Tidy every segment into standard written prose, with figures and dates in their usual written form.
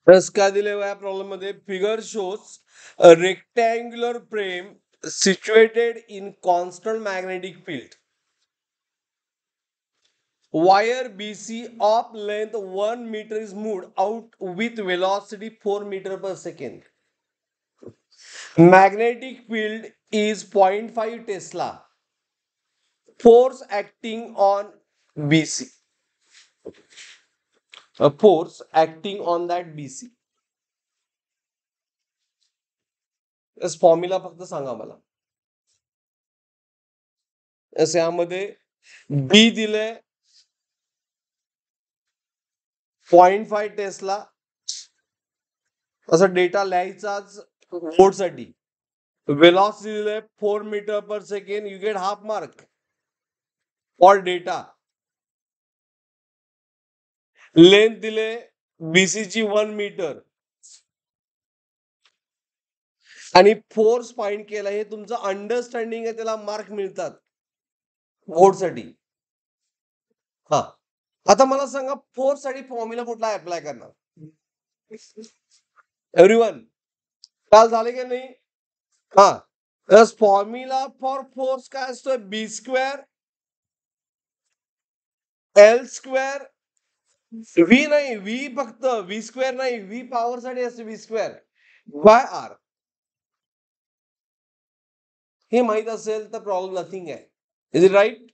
तस काय दिले या प्रॉब्लेम मध्ये figure shows a rectangular frame situated in constant magnetic field. Wire BC of length 1 meter is moved out with velocity 4 meter per second. Magnetic field is 0.5 Tesla. Force acting on BC. A force acting on that BC. Is formula फक्त सांगा मला. असं यामध्ये बी दिलंय 0.5 Tesla. असा data लिहायचाच बोर्डसाठी. Velocity दिलंय 4 metre per second. You get half mark for data. Length दिले BC ची 1 मीटर आणि फोर्स फाइंड केला. हे तुमचं अंडरस्टँडिंग आहे, त्याला मार्क मिळतात बोर्डसाठी. हा, आता मला सांगा फोर्स साठी फॉर्म्युला कुठला अप्लाय करणार एव्हरीवन? काल झाले की नाही? हा, फॉर्म्युला फॉर फोर्स काय असतोय? बी स्क्वेअर एल स्क्वेअर व्ही. नाही, व्ही फक्त व्ही स्क्वेअर नाही, व्ही पॉवर साठी असते व्ही स्क्वेअर बाय आर. हे माहित असेल तर प्रॉब्लेम नथिंग आहे. Is it right?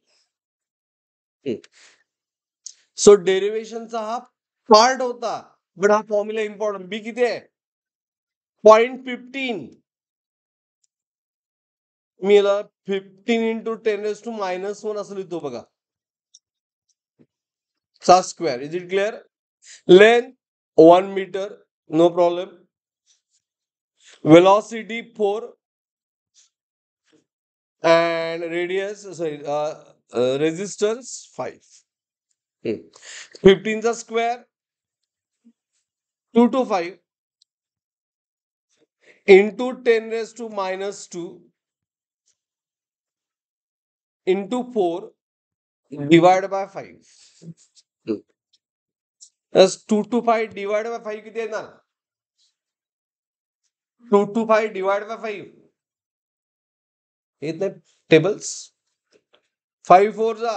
सो डेरिव्हेशनचा हा पार्ट होता, बट हा फॉर्म्युला इम्पॉर्टंट. बी किती आहे? 0.15. मी याला 15 इंटू 10⁻⁻1 असं लिहितो बघा, चा square. Is it clear? Length 1 metre, no problem. Velocity 4 and radius, sorry, resistance 5. 15 चा square 2 to 5 into 10⁻⁻2 into 4 divided by 5. That's 2 to 5 divided by 5 किती येणार? 2 to 5 divided by 5 येत नाही टेबल्स. 5 4 जा,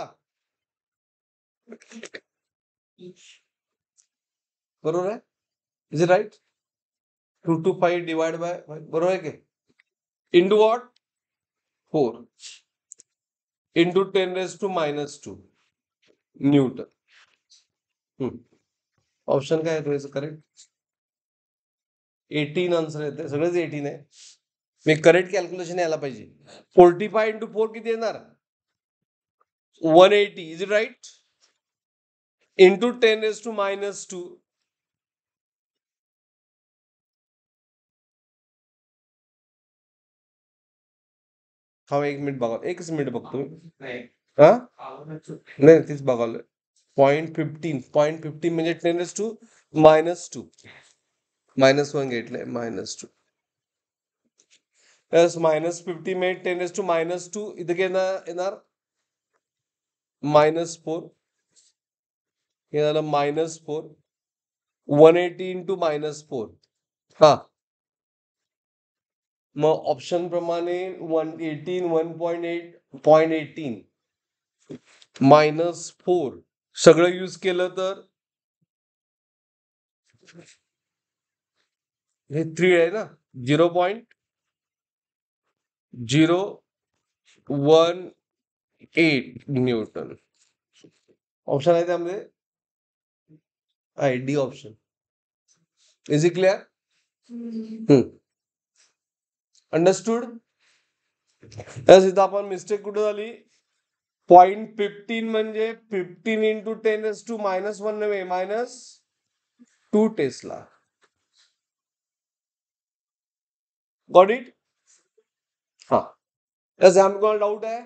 बरोबर आहे? Is it right? 2 to 5 divided by 5 बरोबर आहे की? Into what? 4 into 10⁻⁻2 newton. Option काय आहे करेक्ट? 18 आन्सर येते, सगळेच 18 आहे. मी करेक्ट कॅल्क्युलेशन यायला पाहिजे. 45 इंटू 4 किती येणार? 180. Is it right? इंटू 10⁻⁻2 हा, एक मिनिट बघा, एकच मिनिट बघतो. हा नाही, तीच बघावलं. 0.15 म्हणजे 10⁻⁻2 -1 घेतलंय -2. -50 म्हणजे 10⁻⁻2 इथं येणार -4. हे झालं -4. 180 इंटू -4. हा, मग ऑप्शन प्रमाणे 118 1.8 -4 सगळं यूज केलं तर हे 3 आहे ना, 0.018 न्यूटन. ऑप्शन आहे त्यामध्ये D option. Is it clear? Understood? इथं आपण मिस्टेक कुठं झाली? 0.15 म्हणजे 15 इंटू 10⁻⁻1 नव्हे, -2 टेस्ला. Got it? हा, कोणाला डाऊट आहे?